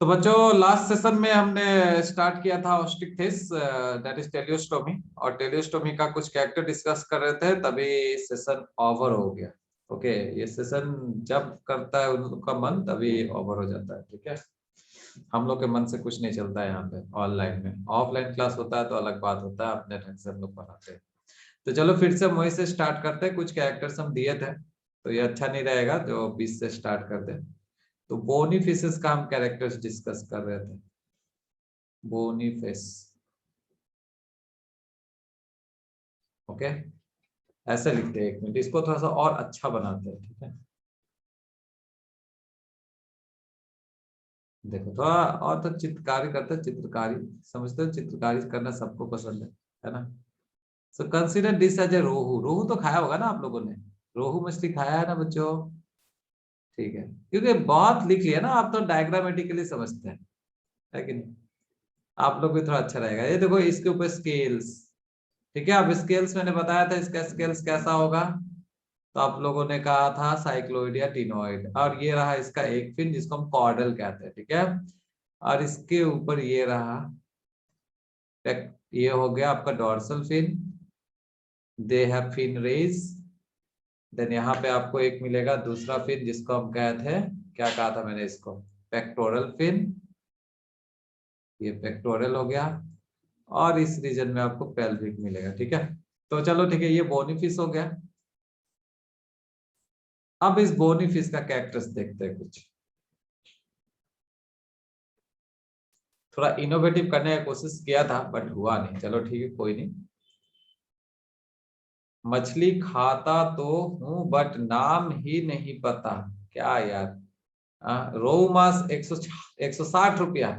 तो बच्चों last session में हमने स्टार्ट किया था ऑस्टिक्टिस दैट इज टेलियोस्टोमी, और टेलियोस्टोमी का कुछ कैरेक्टर डिस्कस कर रहे थे, तभी सेशन ओवर हो गया। ओके, ये सेशन जब करता है उनका मन तभी ओवर हो जाता है। ठीक है, हम लोग के मन से कुछ नहीं चलता है यहाँ पे। ऑनलाइन में ऑफलाइन क्लास होता है तो अलग बात होता है, अपने ढंग से हम लोग पढ़ाते हैं। तो चलो फिर से वहीं से स्टार्ट करते हैं। कुछ कैरेक्टर्स हम दिए थे तो ये अच्छा नहीं रहेगा जो 20 से स्टार्ट कर दे। तो बोनीफिशेस का हम कैरेक्टर्स डिस्कस कर रहे थे। बोनीफिश, ओके, ऐसे लिखते हैं। एक मिनट, इसको थोड़ा सा और अच्छा बनाते हैं। ठीक है, देखो थोड़ा और तो चित्रकारी करते हैं। चित्रकारी समझते हो, चित्रकारी करना सबको पसंद है ना। So consider this as a rohu. रोहू तो खाया होगा ना आप लोगों ने, रोहू मछली खाया है ना बच्चों। ठीक है, क्योंकि बहुत लिख लिया ना, आप तो डायग्रामेटिकली समझते हैं, है कि नहीं। आप लोग भी थोड़ा अच्छा रहेगा। ये देखो इसके ऊपर स्केल्स। ठीक है, अब स्केल्स मैंने बताया था, इसका स्केल्स कैसा होगा। तो आप लोगों ने कहा था साइक्लोइड या टिनोइड, और ये रहा इसका एक फिन जिसको हम कॉर्डल कहते हैं। ठीक है, और इसके ऊपर ये रहा, ये हो गया आपका dorsal fin. They have fin rays. Then यहाँ पे आपको एक मिलेगा दूसरा फिन जिसको हम कहते हैं, क्या कहा था मैंने इसको, पेक्टोरल फिन। ये पेक्टोरल हो गया, और इस रीजन में आपको पेल्विक मिलेगा। ठीक है, तो चलो ठीक है, ये बोनी फिश हो गया। अब इस बोनी फिश का कैरेक्टर्स देखते हैं कुछ। थोड़ा इनोवेटिव करने का कोशिश किया था बट हुआ नहीं। चलो ठीक है, कोई नहीं। मछली खाता तो हूं बट नाम ही नहीं पता। क्या यार, रोहू मांस 160 रुपया,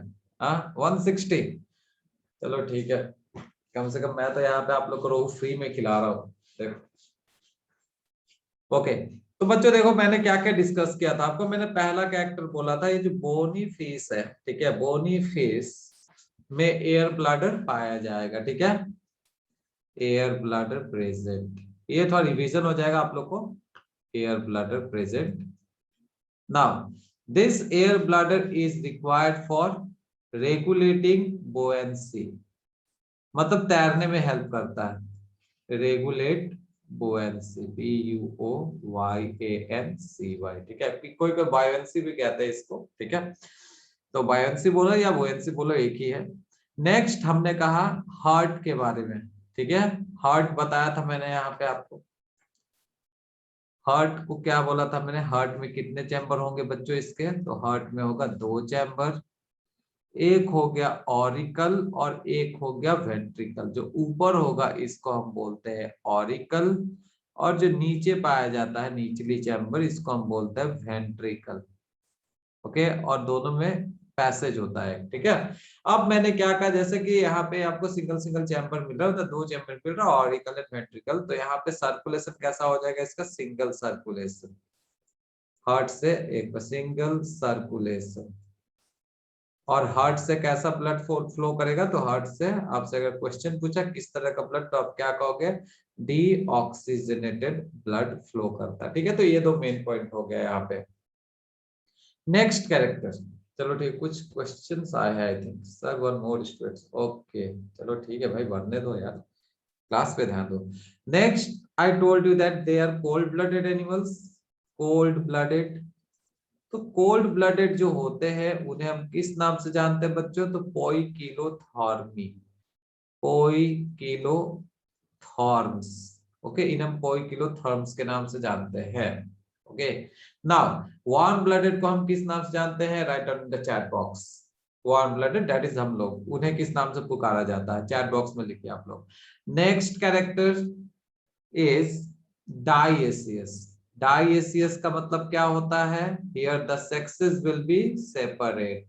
160। चलो ठीक है, कम से कम मैं तो यहाँ पे आप लोग को रोहू फ्री में खिला रहा हूँ। देखो, ओके। तो बच्चों देखो मैंने क्या क्या डिस्कस किया था आपको। मैंने पहला कैरेक्टर बोला था, ये जो बोनी फिश है, ठीक है, बोनी फिश में एयर ब्लैडर पाया जाएगा। ठीक है, एयर ब्लैडर प्रेजेंट। ये थोड़ा रिवीजन हो जाएगा आप लोग को। Air bladder present. Now this air bladder is required for regulating buoyancy, मतलब तैरने में हेल्प करता है। Regulate buoyancy, BUOYANCY। ठीक है, कोई कोई बायोएंसी भी कहते हैं इसको। ठीक है, तो बायोएंसी बोलो या बोएंसी बोलो, एक ही है। नेक्स्ट हमने कहा हार्ट के बारे में। ठीक है, हार्ट बताया था मैंने यहाँ पे आपको। हार्ट को क्या बोला था मैंने, हार्ट में कितने चैम्बर होंगे बच्चों इसके, तो हार्ट में होगा 2 चैम्बर। एक हो गया ऑरिकल और एक हो गया वेंट्रिकल। जो ऊपर होगा इसको हम बोलते हैं ऑरिकल, और जो नीचे पाया जाता है निचली चैम्बर, इसको हम बोलते हैं वेंट्रिकल। ओके, और दोनों में पैसेज होता है। ठीक है, अब मैंने क्या कहा, जैसे कि यहाँ पे आपको सिंगल सिंगल चैम्बर मिल रहा है, तो 2 चैम्बर मिल रहा है, ऑरिकल एंड वेंट्रिकल। तो यहाँ पे सर्कुलेशन कैसा हो जाएगा इसका, सिंगल सर्कुलेशन। हार्ट से एक सिंगल सर्कुलेशन। और हार्ट से कैसा ब्लड फ्लो करेगा, तो हार्ट से आपसे अगर क्वेश्चन पूछा किस तरह का ब्लड, तो आप क्या कहोगे, डीऑक्सीजनेटेड ब्लड फ्लो करता है। ठीक है, तो ये 2 मेन पॉइंट हो गया यहाँ पे। नेक्स्ट कैरेक्टर, चलो ठीक, कुछ क्वेश्चंस आए हैं I think sir, one more students. Okay, चलो ठीक है भाई, भरने दो यार, क्लास पे ध्यान दो। Next, I told you that they are cold blooded animals. Cold blooded, तो कोल्ड ब्लडेड जो होते हैं उन्हें हम किस नाम से जानते हैं बच्चों, तो पोइकिलोथॉर्मी। पोइकिलोथॉर्म्स, ओके, इन्हें हम पोइकिलोथॉर्म्स के नाम से जानते हैं। ओके, नाउ वार्म ब्लडेड को हम किस नाम से जानते हैं, right on the chat box. Warm blooded that is, हम लोग उन्हें किस नाम से पुकारा जाता है, चैट बॉक्स में लिखिए आप लोग। Next character is dioecious. Dioecious का मतलब क्या होता है, here the sexes will be separate.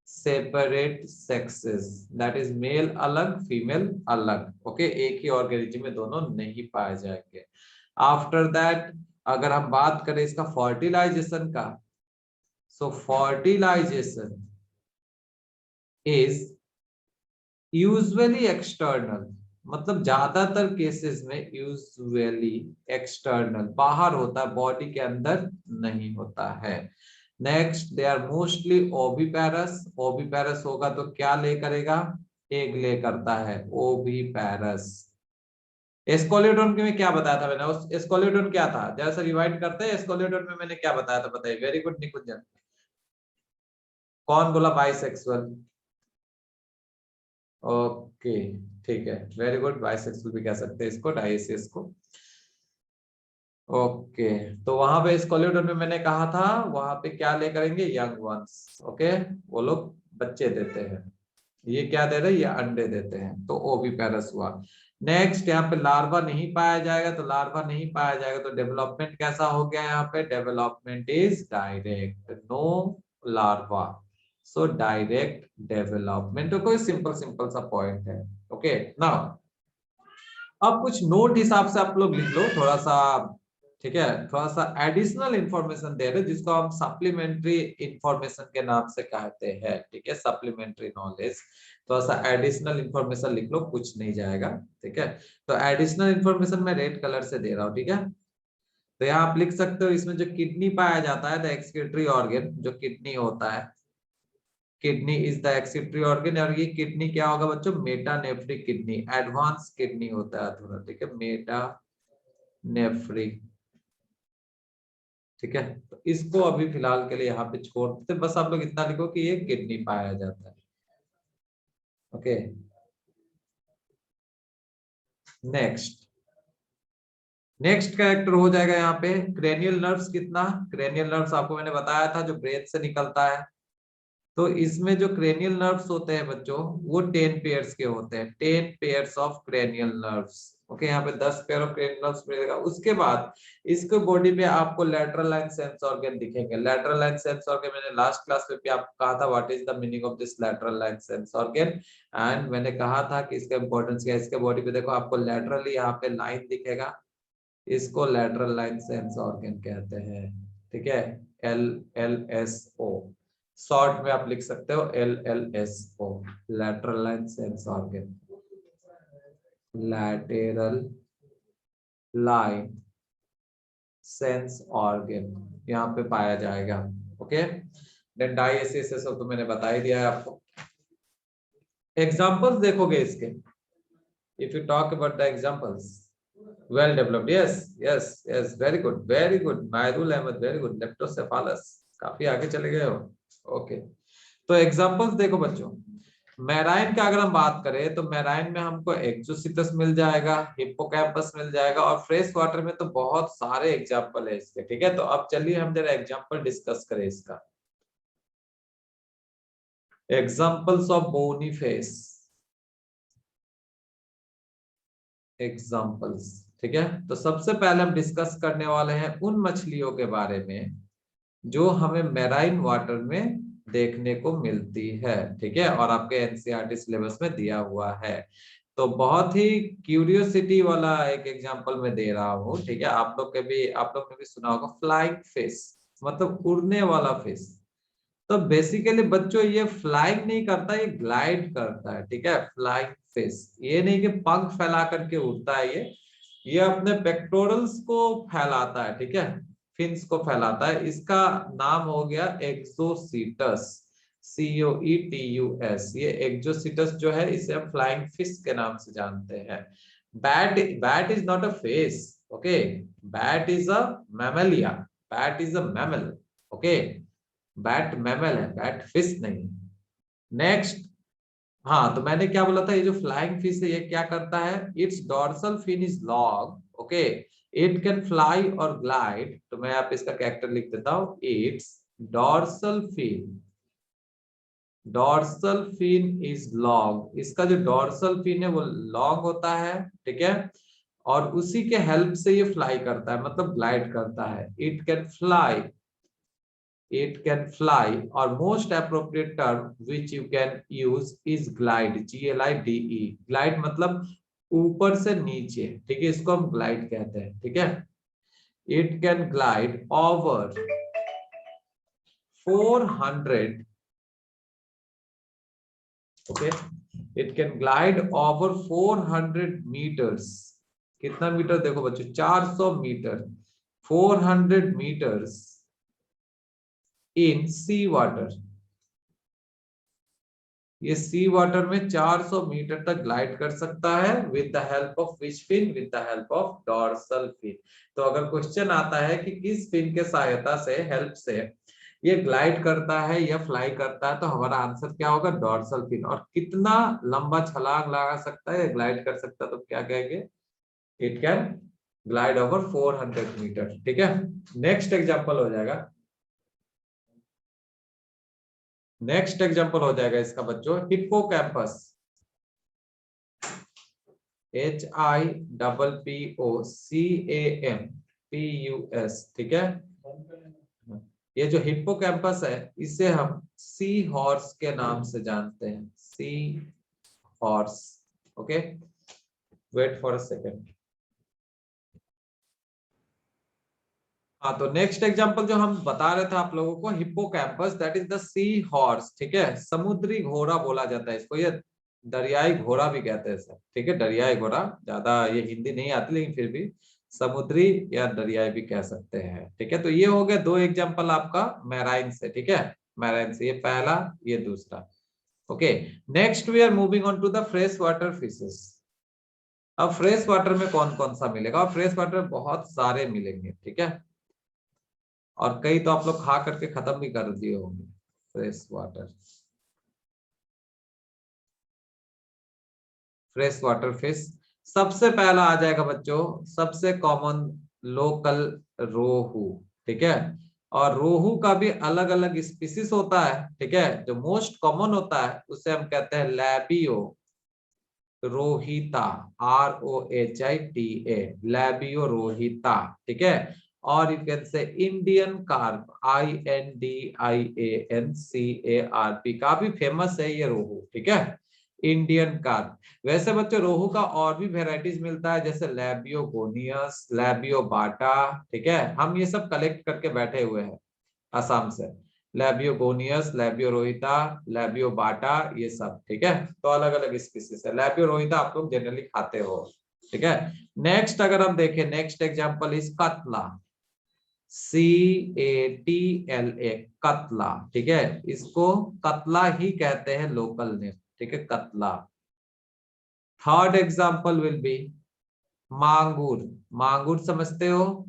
Separate sexes, that is male अलग फीमेल अलग। ओके, एक ही ऑर्गेनिज्म में दोनों नहीं पाए जाएंगे। आफ्टर दैट अगर हम बात करें इसका फर्टिलाइजेशन का, सो फर्टिलाइजेशन इज यूजुअली एक्सटर्नल, मतलब ज्यादातर केसेस में यूजुअली एक्सटर्नल, बाहर होता है, बॉडी के अंदर नहीं होता है। Next they are mostly oviparous, oviparous होगा तो क्या ले करेगा, एग ले करता है, ओविपेरस। एस्कोलेडोन में क्या बताया था मैंने, उस एस्कोलेडोन क्या था, जरा सा रिवाइंड करते हैं, एस्कोलेडोन में मैंने क्या बताया था बताइए, वेरी गुड निकुंजन। कौन बोला बाइसेक्सुअल, ओके ठीक है, वेरी गुड, बाइसेक्सुअल भी कह सकते हैं इसको, डायसिस को। ओके, तो वहां पे स्कोलेडोन में मैंने कहा था वहां पे क्या ले करेंगे, यंग वंस, ओके, वो लोग बच्चे देते हैं। ये क्या दे रहे हैं, ये अंडे देते हैं, तो ओविपेरस हुआ। नेक्स्ट यहाँ पे लार्वा नहीं पाया जाएगा, तो लार्वा नहीं पाया जाएगा तो डेवलपमेंट कैसा हो गया, यहाँ पे development is direct, no larva, so direct development. तो कोई सिंपल सिंपल सा पॉइंट है। ओके नाउ अब कुछ नोट हिसाब से आप लोग लिख लो थोड़ा सा, ठीक है, थोड़ा सा एडिशनल इंफॉर्मेशन दे रहे जिसको हम सप्लीमेंट्री इंफॉर्मेशन के नाम से कहते हैं, ठीक है, सप्लीमेंट्री नॉलेज। थोड़ा सा एडिशनल इंफॉर्मेशन लिख लो, कुछ नहीं जाएगा, ठीक है। तो एडिशनल इंफॉर्मेशन मैं रेड कलर से दे रहा हूँ, ठीक है। तो यहाँ आप लिख सकते हो, इसमें जो किडनी पाया जाता है, द एक्सक्रीटरी ऑर्गन, जो किडनी होता है, kidney is the excretory organ, और ये किडनी क्या होगा बच्चों, मेटानेफ्रिक किडनी, एडवांस किडनी होता है थोड़ा, ठीक है, मेटानेफ्रिक, ठीक है। तो इसको अभी फिलहाल के लिए यहाँ पे छोड़ देते, बस आप लोग इतना लिखो कि ये किडनी पाया जाता है। ओके नेक्स्ट, नेक्स्ट कैरेक्टर हो जाएगा यहाँ पे क्रेनियल नर्व्स, कितना, क्रेनियल नर्व्स आपको मैंने बताया था जो ब्रेन से निकलता है। तो इसमें जो क्रेनियल नर्व्स होते हैं बच्चों, वो 10 पेयर्स के होते हैं, 10 pairs of cranial nerves. Okay, यहाँ पे 10 पेयर ऑफ क्रेनियल नर्व्स मिलेगा। उसके बाद इसको बॉडी में आपको लैटरल लाइन सेंस ऑर्गन दिखेंगे। लैटरल लाइन सेंस ऑर्गन मैंने लास्ट क्लास में भी आपको कहा था what is the meaning of this lateral line sense organ, and मैंने कहा था कि इसका इंपॉर्टेंस क्या है। इसके बॉडी पे देखो आपको लैटरली यहाँ पे लाइन दिखेगा, इसको लैटरल लाइन सेंस ऑर्गन कहते हैं, ठीक है, LLSO, शॉर्ट में आप लिख सकते हो LLSO, lateral line sense organ, lateral line sense organ यहाँ पे पाया जाएगा। ओके, देन डायसिस तो मैंने बता ही दिया है आपको। एग्जांपल्स देखोगे इसके, if you talk about the examples, well developed, yes yes yes, very good, very good, Mairul Ahmed, very good, leptocephalus, काफी आगे चले गए हो। ओके, तो एग्जांपल्स देखो बच्चों, मैराइन का अगर हम बात करें तो मैराइन में हमको एक्सोसिटस मिल जाएगा, हिप्पोकैम्पस मिल जाएगा, और फ्रेश वाटर में तो बहुत सारे एग्जांपल है इसके, ठीक है। तो अब चलिए हम जरा एग्जांपल डिस्कस करें इसका। Examples of bony fishes, examples, ठीक है। तो सबसे पहले हम डिस्कस करने वाले हैं उन मछलियों के बारे में जो हमें मैराइन वाटर में देखने को मिलती है, ठीक है, और आपके एनसीईआरटी सिलेबस में दिया हुआ है। तो बहुत ही क्यूरियोसिटी वाला एक एग्जांपल मैं दे रहा हूँ, ठीक है। आप लोग ने भी सुना होगा फ्लाइंग फिश, मतलब उड़ने वाला फिश। तो बेसिकली बच्चों ये फ्लाइंग नहीं करता, ये ग्लाइड करता है, ठीक है, फ्लाइंग फिश। ये नहीं कि पंख फैला करके उड़ता है, ये अपने पेक्टोरल्स को फैलाता है, ठीक है, फिन्स को फैलाता है। इसका नाम हो गया एक्सोसीटस, COETUS। ये एक्सोसीटस जो है इसे हम फ्लाइंग फिश के नाम से जानते हैं। Bat, bat is not a fish, okay, bat is a mammalia, bat is a mammal, okay, bat mammal है, बैट फिश नहीं। नेक्स्ट, हाँ, तो मैंने क्या बोला था, ये जो फ्लाइंग फिश है ये क्या करता है, it's dorsal fin is long, okay, it can fly और ग्लाइड। तो मैं आप इसका कैरेक्टर लिख देता हूं, it's dorsal fin, dorsal fin is long. इसका जो डॉर्सल फिन है वो लॉन्ग होता है, ठीक है, और उसी के हेल्प से ये फ्लाई करता है, मतलब ग्लाइड करता है। It can fly, it can fly, or most appropriate term which you can use is glide, GLIDE, glide मतलब ऊपर से नीचे, ठीक है, इसको हम ग्लाइड कहते हैं, ठीक है। it can glide over 400, okay, it can glide over 400 meters, कितना मीटर देखो बच्चों, 400 मीटर, 400 meters इन सी वाटर, ये सी वाटर में 400 मीटर तक ग्लाइड कर सकता है with the help of which fin, with the help of dorsal fin. तो अगर क्वेश्चन आता है कि किस फिन के सहायता से, हेल्प से ये ग्लाइड करता है या फ्लाई करता है, तो हमारा आंसर क्या होगा, डॉर्सल फिन। और कितना लंबा छलांग लगा सकता है, ग्लाइड कर सकता है, तो क्या कहेंगे, it can glide over 400 metre. ठीक है, नेक्स्ट एग्जांपल हो जाएगा, नेक्स्ट एग्जांपल हो जाएगा इसका बच्चों, हिप्पोकैम्पस, HIPPOCAMPUS। ठीक है, ये जो हिप्पोकैम्पस है इसे हम सी हॉर्स के नाम से जानते हैं, sea horse. Okay, wait for a second. हाँ, तो नेक्स्ट एग्जांपल जो हम बता रहे थे आप लोगों को, hippocampus that is the sea horse. ठीक है, समुद्री घोड़ा बोला जाता है इसको, ये दरियाई घोड़ा भी कहते हैं सर। ठीक है, दरियाई घोड़ा, ज्यादा ये हिंदी नहीं आती लेकिन फिर भी समुद्री या दरियाई भी कह सकते हैं। ठीक है, तो ये हो गया दो एग्जांपल आपका मैराइन से। ठीक है, मैराइन से, ये पहला, ये दूसरा। Okay, next we are moving on to the fresh water fishes. अब फ्रेश वाटर में कौन कौन सा मिलेगा, और फ्रेश वाटर बहुत सारे मिलेंगे। ठीक है, और कई तो आप लोग खा करके खत्म भी कर दिए होंगे। Fresh water, fresh water fish, सबसे पहला आ जाएगा बच्चों, सबसे कॉमन लोकल रोहू। ठीक है, और रोहू का भी अलग अलग स्पीसीज होता है। ठीक है, जो मोस्ट कॉमन होता है उसे हम कहते हैं लैबियो रोहिता, ROHITA, लैबियो रोहिता। ठीक है, और you can say Indian carp, INDIANCARP, काफी फेमस है ये रोहू। ठीक है, इंडियन कार्प। वैसे बच्चों रोहू का और भी वेराइटीज मिलता है, जैसे लैबियो गोनियस, लैबियो बाटा। ठीक है, हम ये सब कलेक्ट करके बैठे हुए हैं असम से, लैबियो गोनियस, लैबियो रोहिता, लैबियो बाटा, ये सब। ठीक है, तो अलग अलग स्पीसीज है। लैबियो रोहिता आप लोग जनरली खाते हो। ठीक है, नेक्स्ट अगर हम देखें, नेक्स्ट एग्जांपल इज कतला, CATLA, कतला। ठीक है, इसको कतला ही कहते हैं लोकल नेम। ठीक है, कतला। थर्ड एग्जांपल विल बी मांगुर। मांगुर समझते हो,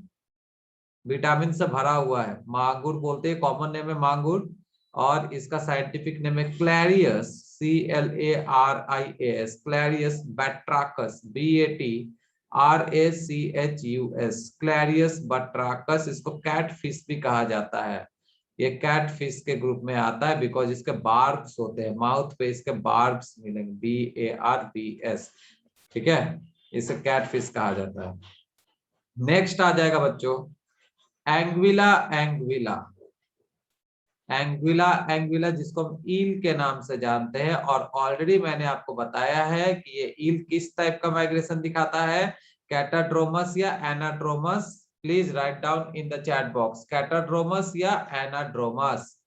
विटामिन से भरा हुआ है, मांगुर बोलते हैं, कॉमन नेम है मांगुर। और इसका साइंटिफिक नेम है क्लैरियस, CLARIAS, क्लैरियस बैट्राकस, BATRACHUS, क्लैरियस बैट्राकस। इसको कैट फिश भी कहा जाता है, ये कैट फिश के ग्रुप में आता है, बिकॉज इसके बार्ब्स होते हैं, माउथ पे इसके बार्ब्स मिलेंगे, BARBS। ठीक है, इसे कैट फिश कहा जाता है। नेक्स्ट आ जाएगा बच्चों एंग्विला, एंग्विला, एंग्विला, एंग्विला जिसको हम ईल के नाम से जानते हैं। और ऑलरेडी मैंने आपको बताया है कि ये ईल किस टाइप का माइग्रेशन दिखाता है, कैटाड्रोमस या anadromous. Please write down in the chat box, catadromous या anadromous.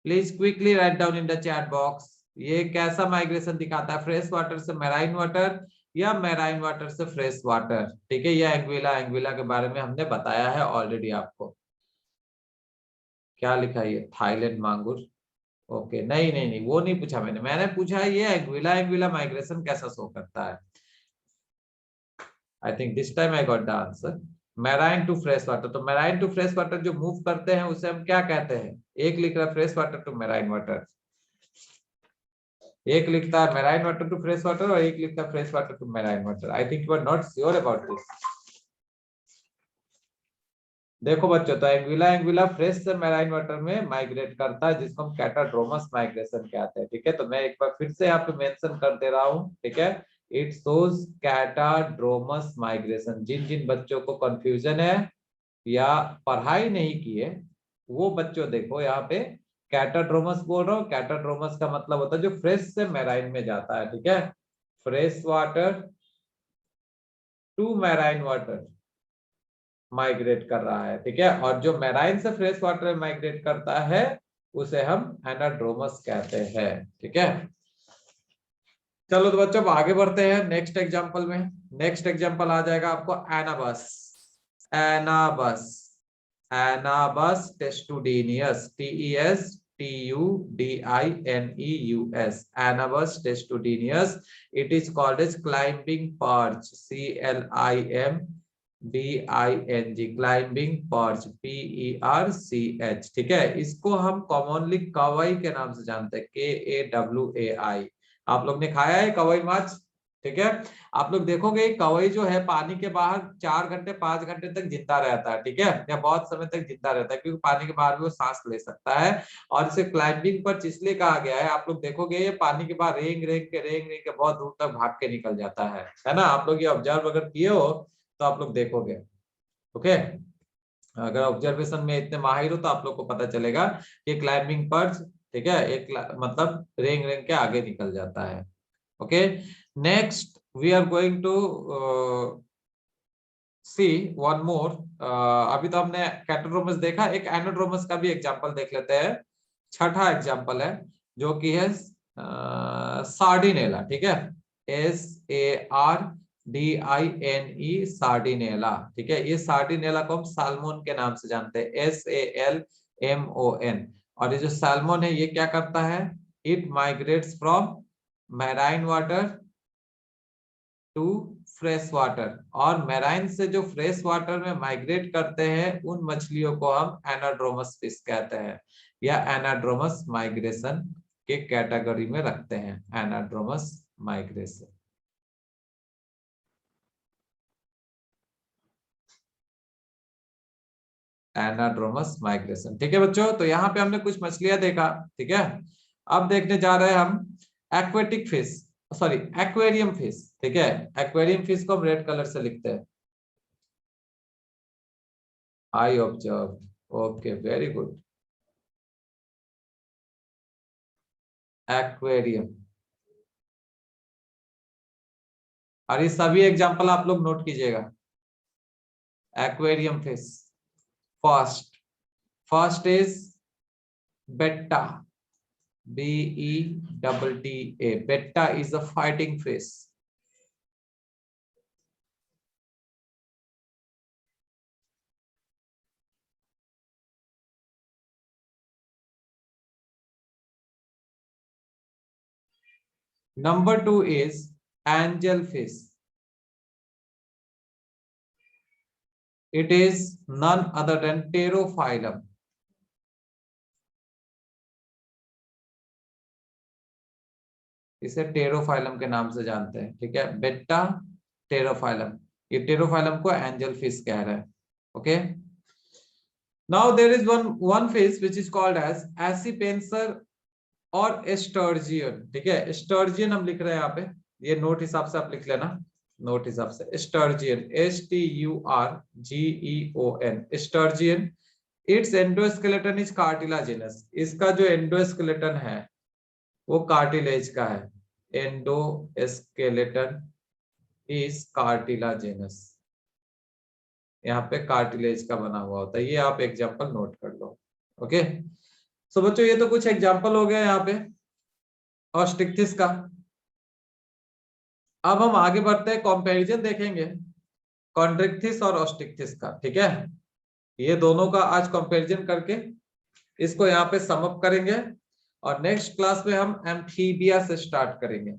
Please quickly write down in the chat box. ये कैसा माइग्रेशन दिखाता है, फ्रेश वाटर से मैराइन वाटर या मैराइन वाटर से फ्रेश वाटर। ठीक है, ये एंग्विला, एंग्विला के बारे में हमने बताया है ऑलरेडी आपको। क्या लिखा है ये, थाईलैंड मांगुर। ओके, नहीं नहीं नहीं, वो नहीं पूछा मैंने, मैंने पूछा है ये एंग्विला, एंग्विला माइग्रेशन कैसा शो करता है। I think this time I got the answer, marine to fresh water. तो मैराइन टू फ्रेश वाटर जो मूव करते हैं उसे हम क्या कहते हैं, एक लिख रहा है fresh water to marine water, एक लिखता है marine water to fresh water, और एक लिखता है fresh water to marine water. I think you are not sure about this. देखो बच्चों, तो एंग्विला, एंग्विला फ्रेश से मैराइन वाटर में माइग्रेट करता है, जिसको हम कैटाड्रोमस माइग्रेशन कहते हैं। ठीक है, तो मैं एक बार फिर से यहाँ पे मेंशन कर दे रहा हूँ। ठीक है, इट शोज कैटाड्रोमस माइग्रेशन। जिन जिन बच्चों को कंफ्यूजन है या पढ़ाई नहीं की है, वो बच्चों देखो यहाँ पे कैटाड्रोमस बोल रहा हूँ। कैटाड्रोमस का मतलब होता है जो फ्रेश से मैराइन में जाता है। ठीक है, fresh water to marine water migrate कर रहा है। ठीक है, और जो मैराइन से फ्रेश वाटर में माइग्रेट करता है उसे हम एनाड्रोमस कहते हैं। ठीक है, चलो तो बच्चों आगे बढ़ते हैं नेक्स्ट एग्जांपल में। नेक्स्ट एग्जांपल आ जाएगा आपको एनाबस, एनाबस। Anabas testudineus, Testudineus, Anabas testudineus. It is called as climbing perch, CLIMBING, climbing perch, PERCH। ठीक है, इसको हम कॉमनली कवई के नाम से जानते हैं, KAWAI। आप लोग ने खाया है कवई माछ? ठीक है, आप लोग देखोगे कवई जो है पानी के बाहर 4 घंटे 5 घंटे तक जिंदा रहता है। ठीक है, या बहुत समय तक जिंदा रहता है, क्योंकि पानी के बाहर भी वो सांस ले सकता है। और इसे क्लाइंबिंग पर्च इसलिए कहा गया है, आप लोग देखोगे ये पानी के बाहर रेंग रेंग के बहुत दूर तक भाग के निकल जाता है ना। आप लोग ये ऑब्जर्व अगर किए हो तो आप लोग देखोगे। ओके, अगर ऑब्जर्वेशन में इतने माहिर हो तो आप लोग को पता चलेगा कि क्लाइंबिंग पर्च, ठीक है, एक मतलब रेंग रेंग के आगे निकल जाता है। Okay, next we are going to see one more. अभी तो हमने कैटोड्रोमस देखा, एक एनोड्रोमस का भी एग्जांपल देख लेते हैं। छठा एग्जांपल है जो कि है सार्डिनेला। ठीक है, SARDINE, सार्डिनेला। ठीक है, ये सार्डिनेला को हम साल्मोन के नाम से जानते हैं, SALMON। और ये जो साल्मोन है ये क्या करता है, it migrates from marine water to fresh water. और मैराइन से जो फ्रेश वाटर में माइग्रेट करते हैं उन मछलियों को हम एनाड्रोमस फिश कहते हैं, या एनाड्रोमस माइग्रेशन के कैटेगरी में रखते हैं, एनाड्रोमस माइग्रेशन। Anadromous migration. ठीक है बच्चों, तो यहाँ पे हमने कुछ मछलियां देखा। ठीक है, अब देखने जा रहे हैं हम aquatic fish, sorry aquarium fish. ठीक है, एक्वेरियम फिश को हम रेड कलर से लिखते हैं, I observe. Okay, very good. Aquarium, और ये सभी एग्जांपल आप लोग नोट कीजिएगा। Aquarium fish, first, first is betta, BETTA, betta is a fighting fish. Number 2 is angelfish. It is none other than pterophyllum. इसे टेरोफाइलम के नाम से जानते हैं। ठीक है, बेट्टा टेरोफाइलम, ये टेरोफाइलम को एंजल फिश कह रहे हैं। Okay, now there is one fish which is called as acipenser और एस्टर्जियन। ठीक है, एस्टर्जियन हम लिख रहे हैं यहाँ पे, ये नोट हिसाब से आप लिख लेना, नोट हिसाब से। Sturgeon, STURGEON, sturgeon. Its endoskeleton is cartilaginous, इसका जो एंडोस्केलेटन है वो कार्टिलेज का है, एंडोस्केलेटन इज कार्टिलाजिनस, यहाँ पे कार्टिलेज का बना हुआ होता है। ये आप एग्जांपल नोट कर लो। ओके, सो बच्चों ये तो कुछ एग्जांपल हो गया यहाँ पे ऑस्टिक्थिस का। अब हम आगे बढ़ते हैं, कंपैरिजन देखेंगे कॉन्ड्रिक्थिस और ऑस्टिक्थिस का। ठीक है, ये दोनों का आज कंपैरिजन करके इसको यहाँ पे समअप करेंगे, और नेक्स्ट क्लास में हम एम्फीबिया से स्टार्ट करेंगे।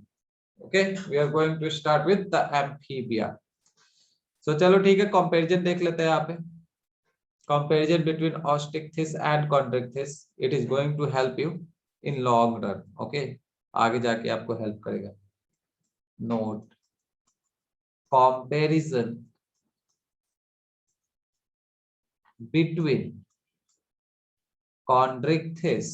Okay, we are going to start with the amphibia. So चलो ठीक है, कंपैरिजन देख लेते हैं यहाँ पे। Comparison between osteichthyes and chondrichthyes, it is going to help you in long run. Okay, आगे जाके आपको हेल्प करेगा। Note, comparison between chondrichthyes,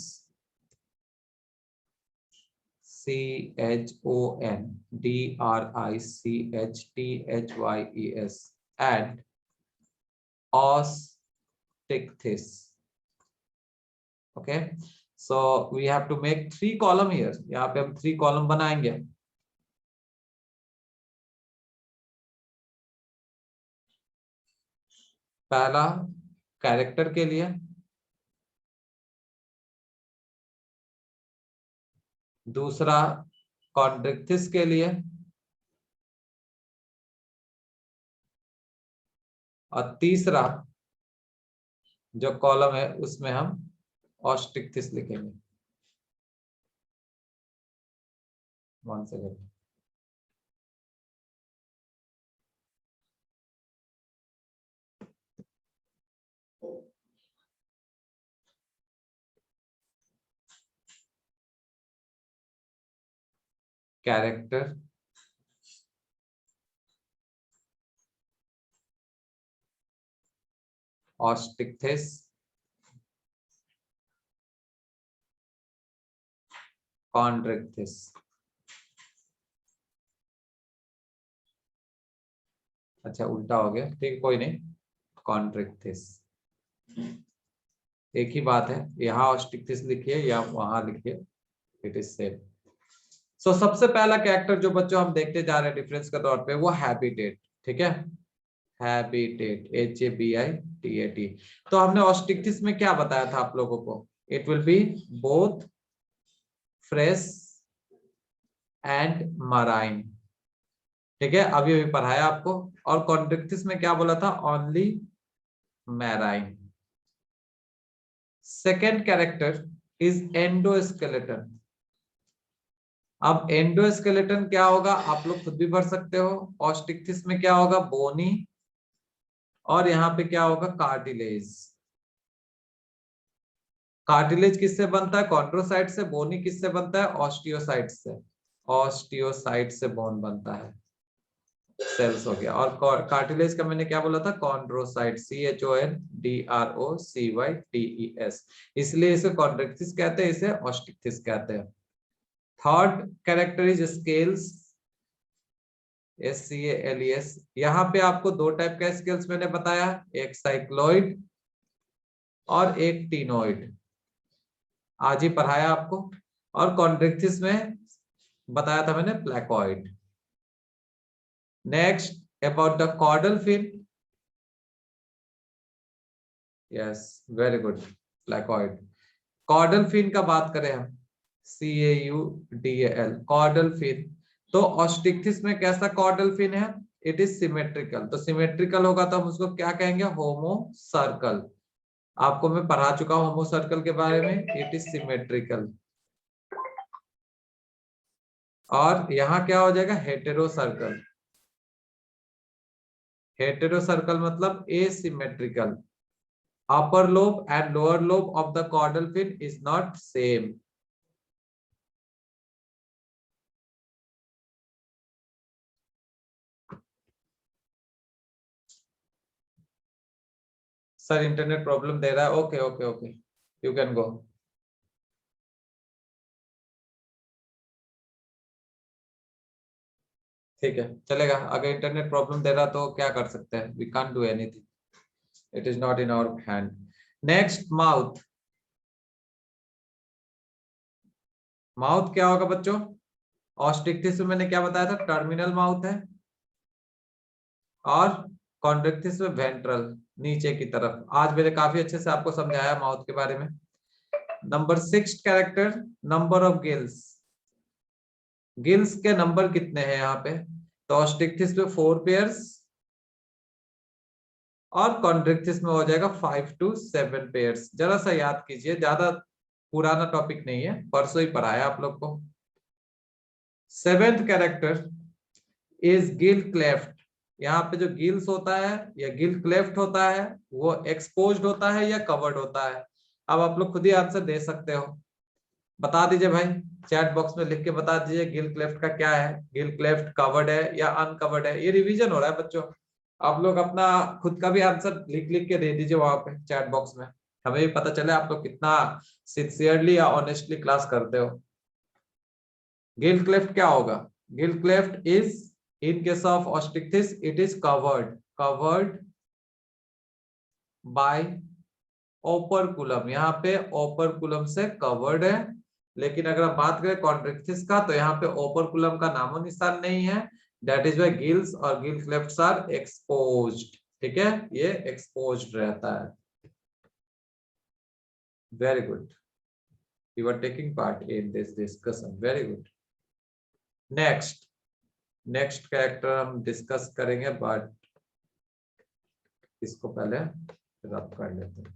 CHONDRICHTHYES, and osteichthyes. Okay, so we have to make 3 column here. यहाँ पे हम 3 column बनाएंगे। पहला character के लिए, दूसरा कॉन्ड्रिक्थिस के लिए, और तीसरा जो कॉलम है उसमें हम ऑस्टिक्थिस लिखेंगे। 1 सेकेंड। Character ऑस्टिक्थिस Chondrichthyes. अच्छा उल्टा हो गया, ठीक कोई नहीं। कॉन्ड्रिक्थिस एक ही बात है, यहाँ ऑस्टिक्थिस लिखिए या वहां लिखिए, इट इज सेम। सो सबसे पहला कैरेक्टर जो बच्चों हम देखते जा रहे हैं डिफरेंस के तौर पे वो हैबिटेट, ठीक है। Habitat HABITAT। तो हमने ऑस्टिक्थिस में क्या बताया था आप लोगों को, it will be both fresh and marine, ठीक है, अभी अभी पढ़ाया आपको। और कॉन्ड्रिक्थिस में क्या बोला था, only marine. Second character is endoskeleton. अब एंडोस्केलेटन क्या होगा आप लोग खुद भी पढ़ सकते हो। ऑस्टिक्थिस में क्या होगा, बोनी, और यहाँ पे क्या होगा, कार्टिलेज। कार्टिलेज किससे बनता है, कॉन्ड्रोसाइट से। बोनी किससे बनता है, ऑस्टियोसाइट से। ऑस्टियोसाइट से बोन बनता है, सेल्स हो गया। और कार्टिलेज का मैंने क्या बोला था, कॉन्ड्रोसाइट, CHONDROCYTES। इसलिए इसे कॉन्ड्रिक्थिस कहते हैं, इसे ऑस्टिक्थिस कहते हैं। Third character is scales, SCALES। यहाँ पे आपको दो टाइप का स्केल्स मैंने बताया, एक साइक्लोइड और एक टीनोइड, आज ही पढ़ाया आपको। और कॉन्ड्रिक्थिस में बताया था मैंने placoid. Next about the caudal fin, yes very good, placoid. Caudal fin का बात करें हम, CAUDAL, कॉर्डल फिन। तो ऑस्टिक्थिस में कैसा कॉर्डल फिन है, इट इज सिमेट्रिकल। तो सिमेट्रिकल होगा तो हम उसको क्या कहेंगे, होमो सर्कल। आपको मैं पढ़ा चुका हूं होमो सर्कल के बारे में, इट इज सिमेट्रिकल। और यहाँ क्या हो जाएगा, हेटेरो सर्कल। हेटेरो सर्कल मतलब asymmetrical. Upper lobe and lower lobe of the caudal fin is not same. Sir internet problem दे रहा है, okay okay okay, you can go. ठीक है चलेगा, अगर इंटरनेट प्रॉब्लम दे रहा तो क्या कर सकते हैं, we can't do anything, it is not in our hand. Next mouth. Mouth क्या होगा बच्चों, ऑस्टिक्थिस में मैंने क्या बताया था, टर्मिनल माउथ है, और कॉन्ड्रिक्थिस में वेंट्रल, नीचे की तरफ। आज मैंने काफी अच्छे से आपको समझाया माउथ के बारे में। Number 6 character, number of gills. Gills के नंबर कितने हैं यहाँ पे, तो ऑस्टिक्थिस में 4 पेयर्स, और कॉन्ड्रिक्थिस में हो जाएगा 5 to 7 पेयर्स। जरा सा याद कीजिए, ज्यादा पुराना टॉपिक नहीं है, परसों ही पढ़ाया आप लोग को। 7th character is Gill cleft. यहाँ पे जो गिल्स होता है या गिल क्लेफ्ट होता है वो एक्सपोज्ड होता है या कवर्ड होता है। अब आप लोग खुद ही आंसर दे सकते हो, बता दीजिए भाई, चैट बॉक्स में लिख के बता दीजिए गिल क्लेफ्ट का क्या है, गिल क्लेफ्ट कवर्ड है या अनकवर्ड है। ये रिवीजन हो रहा है बच्चों, आप लोग अपना खुद का भी आंसर लिख लिख के दे दीजिए वहां पे चैट बॉक्स में, हमें भी पता चले आप लोग कितना सिंसियरली या ऑनेस्टली क्लास करते हो। गिल क्लेफ्ट क्या होगा, Gill cleft is, in case of osteichthyes it is covered by operculum। यहाँ पे operculum से covered है, लेकिन अगर हम बात करें कॉन्ड्रिक्थिस का तो यहाँ पे operculum का नामो निशान नहीं है, that is why gills और gill clefts are exposed, ठीक है, ये exposed रहता है। very good, you are taking part in this discussion, very good। Next character हम डिस्कस करेंगे, बट इसको पहले रब कर लेते हैं।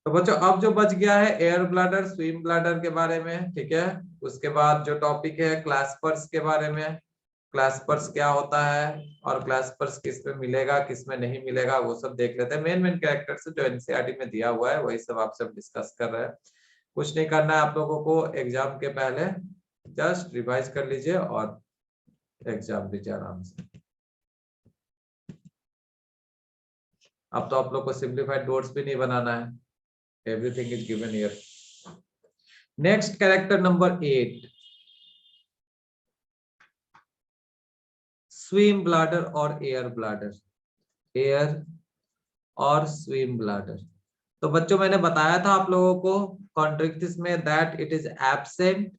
तो बच्चों अब जो बच गया है एयर ब्लैडर, स्विम ब्लैडर के बारे में, ठीक है। उसके बाद जो टॉपिक है क्लैस्पर्स के बारे में, क्लैस्पर्स क्या होता है और क्लैस्पर्स किस में मिलेगा किस में नहीं मिलेगा वो सब देख लेते हैं। मेन मेन कैरेक्टर्स जो एनसीईआरटी में दिया हुआ है वही सब आपसे डिस्कस कर रहे हैं। कुछ नहीं करना है आप लोगों को, एग्जाम के पहले जस्ट रिवाइज कर लीजिए और एग्जाम दीजिए आराम से। अब तो आप लोग को सिंप्लीफाइड नोट्स भी नहीं बनाना है, everything is given here. Next character number 8, swim bladder और एयर ब्लैडर, एयर और स्विम ब्लैडर। तो बच्चों मैंने बताया था आप लोगों को कॉन्ट्रिक्टिस में दैट इट इज एब्सेंट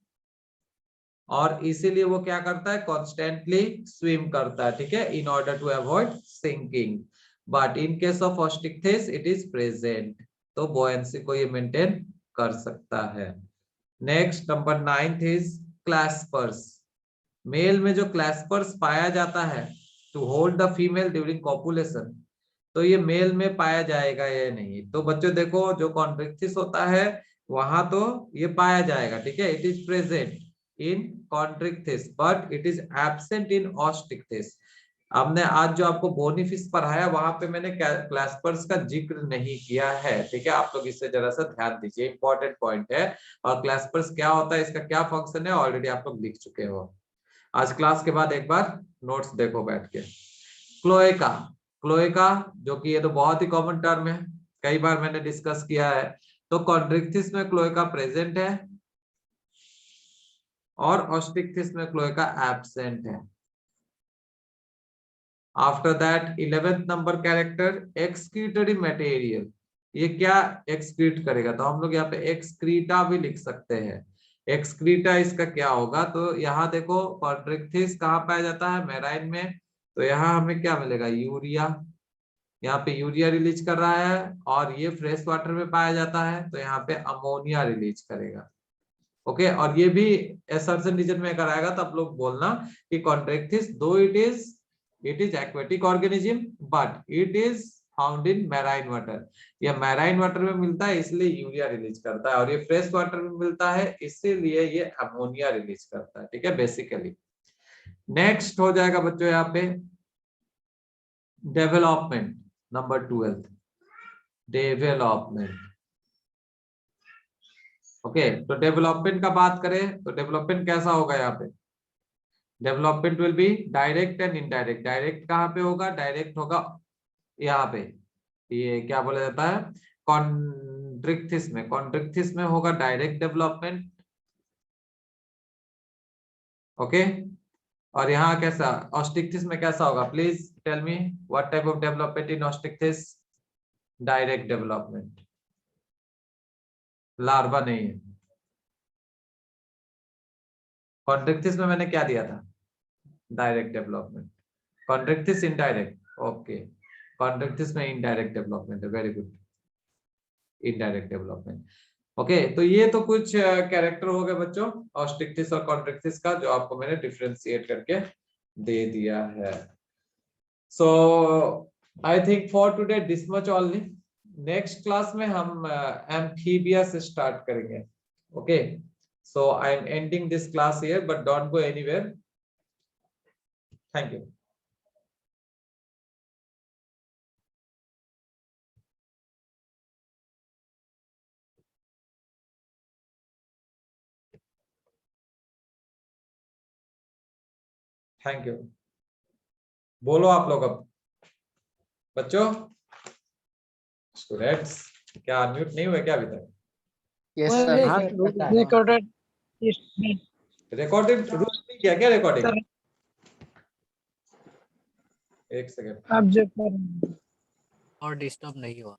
और इसीलिए वो क्या करता है, कॉन्स्टेंटली स्विम करता है, ठीक है, in order to avoid sinking. But in case of osteichthyes it is present, तो बुओयंसी को ये मेंटेन कर सकता है। Next number 9 is claspers. Male में जो क्लैस्पर्स पाया जाता है to hold the female during copulation, तो ये मेल में पाया जाएगा या नहीं। तो बच्चों देखो जो कॉन्ट्रिक्टिस होता है वहां तो ये पाया जाएगा, ठीक है, it is present in chondrichthyes but it is absent in osteichthyes. हमने आज जो आपको बोनीफिस पढ़ाया वहां पे मैंने क्लैस्पर्स का जिक्र नहीं किया है, ठीक है। आप लोग इससे जरा सा ध्यान दीजिए, इंपॉर्टेंट पॉइंट है। और क्लैस्पर्स क्या होता है, इसका क्या फंक्शन है, ऑलरेडी आप लोग लिख चुके हो। आज क्लास के बाद एक बार नोट्स देखो बैठ के। क्लोएका, क्लोएका जो कि ये तो बहुत ही कॉमन टर्म है, कई बार मैंने डिस्कस किया है। तो कॉन्ट्रिक्टिस में क्लोएका प्रेजेंट है और ऑस्टिक्टिस में क्लोएका एब्सेंट है। After that 11th number character excretory material, ये क्या एक्सक्रीट करेगा, तो हम लोग यहाँ पे एक्सक्रीटा भी लिख सकते हैं। एक्सक्रीटा इसका क्या होगा, तो यहाँ देखो कॉन्ट्रिक्टिस कहाँ पाया जाता है, मेराइन में, तो यहाँ हमें क्या मिलेगा, यूरिया। यहाँ पे यूरिया रिलीज कर रहा है और ये फ्रेश वाटर में पाया जाता है तो यहाँ पे अमोनिया रिलीज करेगा। ओके, और ये भी असर्शन रीजन में कराएगा, तो आप लोग बोलना कि कॉन्ट्रिक्टिस दो it is aquatic organism but it is found in marine water. ये मैराइन वाटर में मिलता है इसलिए यूरिया रिलीज करता है, और ये फ्रेश वाटर में मिलता है इसीलिए ये अमोनिया रिलीज करता है, ठीक है, बेसिकली। नेक्स्ट हो जाएगा बच्चों यहाँ पे डेवलपमेंट, नंबर 12 डेवलपमेंट। ओके, तो डेवलपमेंट का बात करें तो डेवलपमेंट कैसा होगा, यहाँ पे development will be direct and indirect. Direct कहाँ पे होगा, डायरेक्ट होगा यहाँ पे, ये क्या बोला जाता है, कॉन्ट्रिक्टिस में। कॉन्ट्रिक्टिस में होगा डायरेक्ट डेवलपमेंट, ओके। और यहाँ कैसा, ऑस्टिक्टिस में कैसा होगा, please tell me what type of development in osteichthyes, direct development, larva नहीं है। कॉन्ट्रिक्टिस में मैंने क्या दिया था, direct development. Chondrichthyes indirect, okay, chondrichthyes में इनडायरेक्ट डेवलपमेंट है, very good, indirect development. Okay, तो ये तो कुछ कैरेक्टर हो गए बच्चों ऑस्टिक्टिस और कॉन्ट्रिक्टिस का, जो आपको मैंने डिफरेंशिएट करके दे दिया है। So I think for today this much only. Next class में हम एम्फीबिया से स्टार्ट करेंगे। Okay, so I am ending this class here but don't go anywhere. Thank you. Thank you. बोलो आप लोग अब बच्चों, स्टूडेंट्स, क्या अनम्यूट नहीं हुए क्या अभी तक? Yes sir. हाँ रिकॉर्डेड रिकॉर्डिंग शुरू नहीं किया क्या, रिकॉर्डिंग? एक सेकंड, आप जो कर और डिस्टर्ब नहीं हुआ।